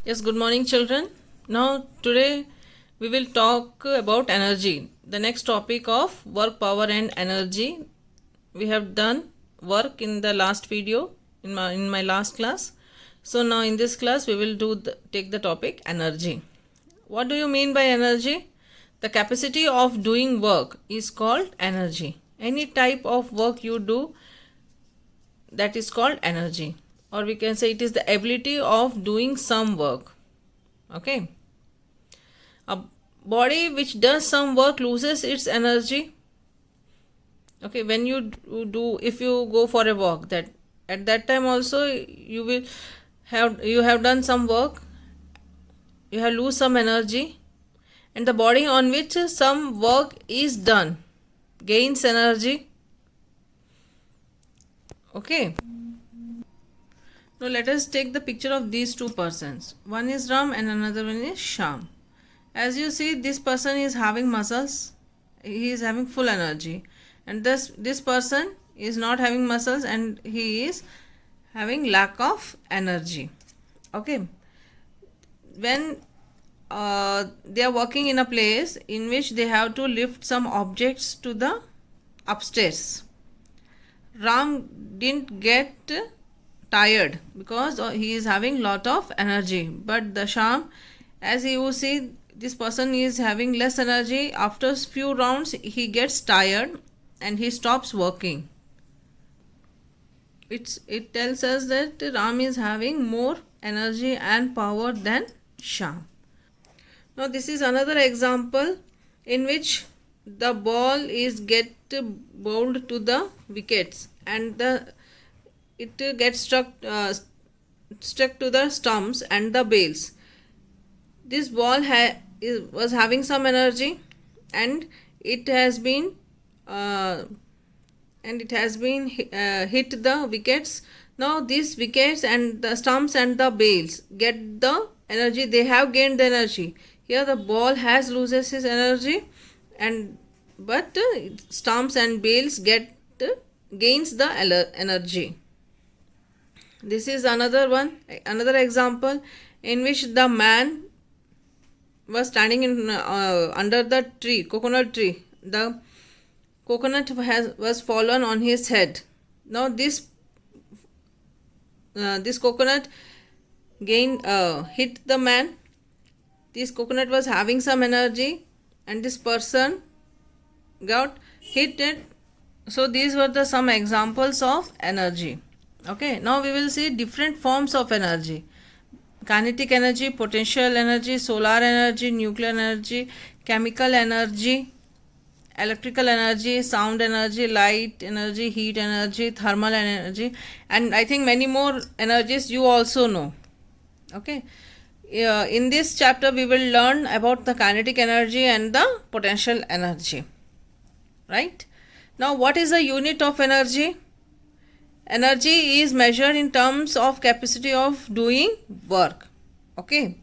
Yes, good morning, children. Now, today we will talk about energy. The next topic of work, power, and energy. We have done work in the last video in my last class. So now in this class we will take the topic energy. What do you mean by energy? The capacity of doing work is called energy. Any type of work you do, that is called energy, or we can say it is the ability of doing some work. Okay, a body which does some work loses its energy. Okay, when you do, if you go for a walk, that at that time also you have done some work, you have lose some energy, and the body on which some work is done gains energy. Okay, now let us take the picture of these two persons. One is Ram and another one is Sham. As you see, this person is having muscles, he is having full energy, and this person is not having muscles and he is having lack of energy. Okay, when they are working in a place in which they have to lift some objects to the upstairs, Ram didn't get tired because he is having lot of energy, but the Sham, as you see, this person is having less energy. After few rounds he gets tired and he stops working. It tells us that Ram is having more energy and power than Sham. Now this is another example in which the ball is get bowled to the wickets and it gets stuck to the stumps and the bails. This ball was having some energy and it has been hit the wickets. Now these wickets and the stumps and the bails get the energy, they have gained the energy. Here the ball has loses his energy, and but stumps and bails gains the energy. This is another example in which the man was standing in under the tree, coconut tree. The coconut was fallen on his head. Now this coconut hit the man. This coconut was having some energy and this person got hit it. So these were some examples of energy. Okay, now we will see different forms of energy: kinetic energy, potential energy, solar energy, nuclear energy, chemical energy, electrical energy, sound energy, light energy, heat energy, thermal energy, and I think many more energies you also know. Okay, in this chapter we will learn about the kinetic energy and the potential energy. Right, now what is the unit of energy? Energy is measured in terms of capacity of doing work. Okay,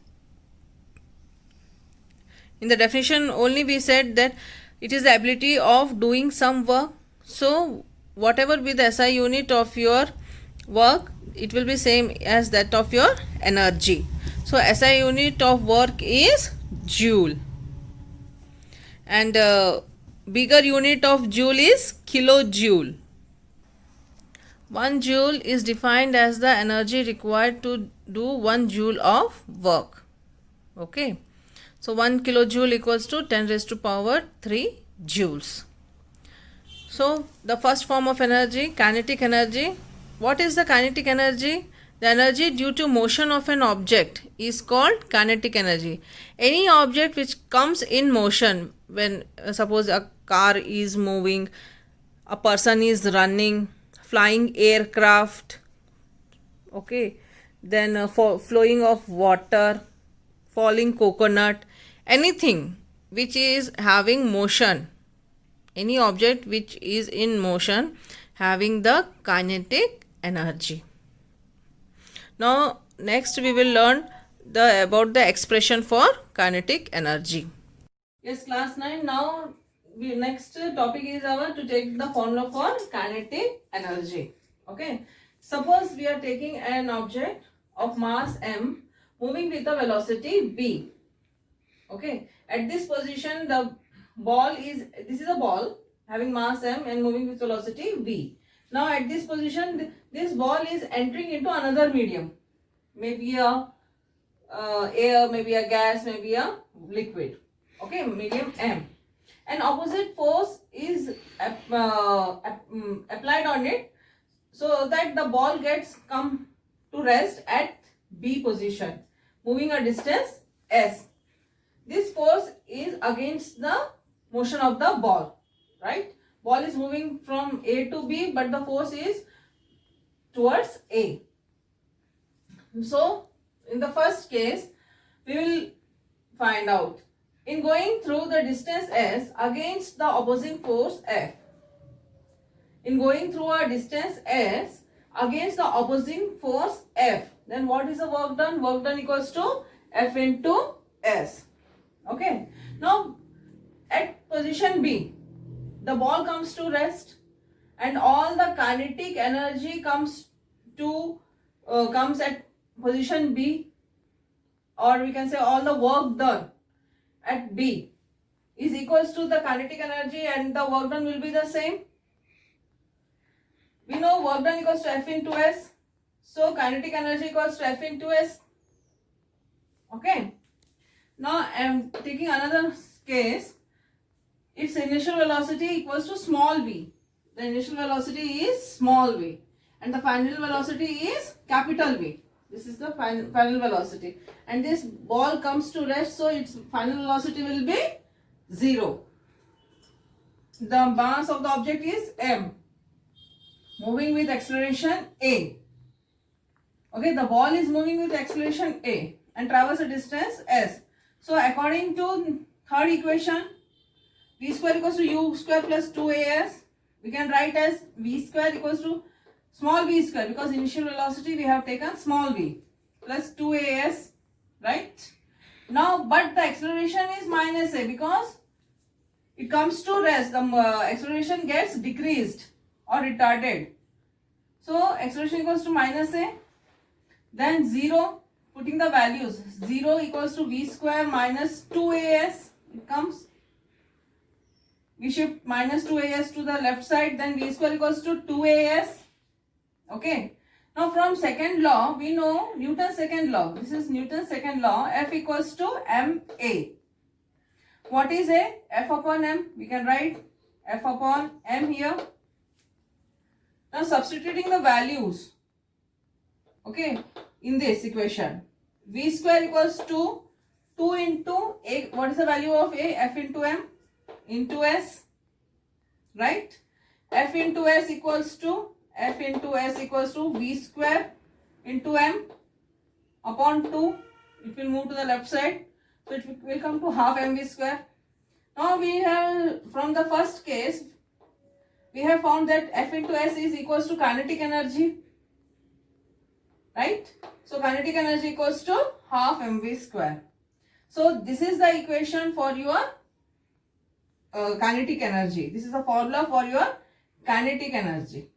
in the definition only we said that it is the ability of doing some work. So whatever be the SI unit of your work, it will be same as that of your energy. So SI unit of work is joule, and bigger unit of joule is kilojoule. 1 joule is defined as the energy required to do 1 joule of work. Okay, so 1 kilojoule equals to 10 raised to power 3 joules. So the first form of energy, kinetic energy. What is the kinetic energy? The energy due to motion of an object is called kinetic energy. Any object which comes in motion, when suppose a car is moving, a person is running, flying aircraft, okay, then flowing of water, falling coconut, anything which is having motion, any object which is in motion having the kinetic energy. Now next we will learn about the expression for kinetic energy. Yes, class 9. Now next topic is our to take the formula for kinetic energy. Okay, suppose we are taking an object of mass m moving with the velocity v. Okay, at this position the ball is, this is a ball having mass m and moving with velocity v. Now at this position this ball is entering into another medium, maybe a air, maybe a gas, maybe a liquid. Okay, medium m, and opposite force is applied on it, so that the ball gets come to rest at b position, moving a distance s. This force is against the motion of the ball, right? Ball is moving from A to B, but the force is towards A. So, in the first case, we will find out in going through the distance S against the opposing force F. In going through a distance S against the opposing force F, then what is the work done? Work done equals to F into S. Okay, now at position B, the ball comes to rest and all the kinetic energy comes at position B, or we can say all the work done at B is equals to the kinetic energy, and the work done will be the same. We know work done equals to F into S, so kinetic energy equals to F into S. Okay. Now I am taking another case. Its initial velocity equals to small v. The initial velocity is small v and the final velocity is capital V. This is the final velocity, and this ball comes to rest, so its final velocity will be 0. The mass of the object is m, moving with acceleration a. Okay, the ball is moving with acceleration a and travels a distance s. So according to third equation, v square equals to u square plus 2as, we can write as v square equals to small v square, because initial velocity we have taken small v, plus 2as, right? Now, but the acceleration is minus a, because it comes to rest, the acceleration gets decreased or retarded. So acceleration equals to minus a, then 0. Putting the values, 0 equals to v square minus 2as, it comes. We shift minus 2as to the left side, then v square equals to 2as. Okay. Now from second law, we know Newton's second law. This is Newton's second law, F equals to ma. What is a? F upon m. We can write F upon m here. Now substituting the values, okay, in this equation, v square equals to 2 into a. What is the value of a? F into m into s, right? F into s equals to v square into m upon 2. It will move to the left side, so it will come to half mv square. Now we have, from the first case, we have found that F into s is equals to kinetic energy, right? So kinetic energy equals to half mv square. So this is the equation for your kinetic energy. This is the formula for your kinetic energy.